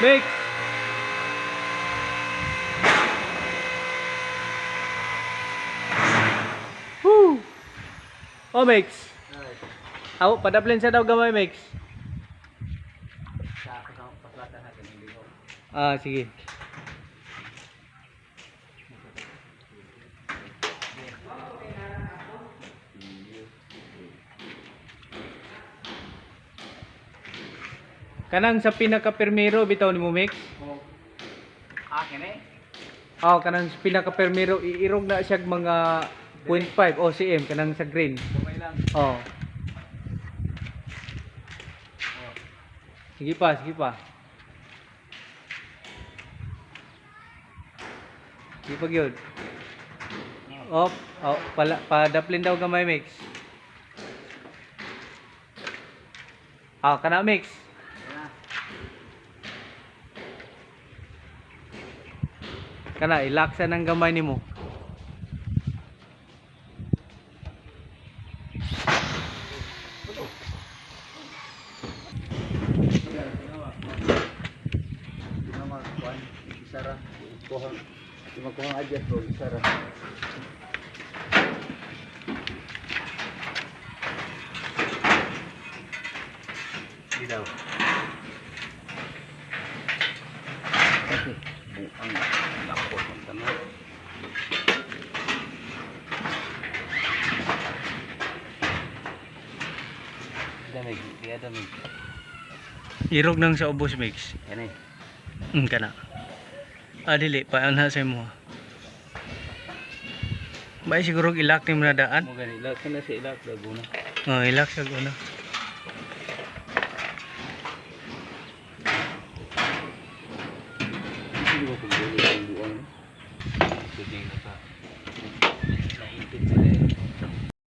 Mix. Woo. Oh, mix. Aw, padaplin sa daw gamay, mix. Ah, sige. Kanang sa pinaka-permero bitaw nimo mix. Kini? Oh, kanang sa pinaka-permero iirog na siya mga 0.5 OCM kanang sa green. Okay lang. Oh. Sige pa, sige pa. Sige pa gyud. Oh, padaplin daw gamay mix. Ah, kana mix. Kana ilaksa ng gamay nimo. Isara. Kuha adjust bro, isara. Di daw. Ang lapot ng tanong. Damig, tiya damig. Irog nang sa ubos mix. Yan eh. Kana. Ah, dili pa ana sa imo. Bay siguro ilak ni mo na daan. Mo gani, ilak na sa ilak Laguna. Oh, ilak sa guna. Hindi ko kung dili ang duang. Sige na sa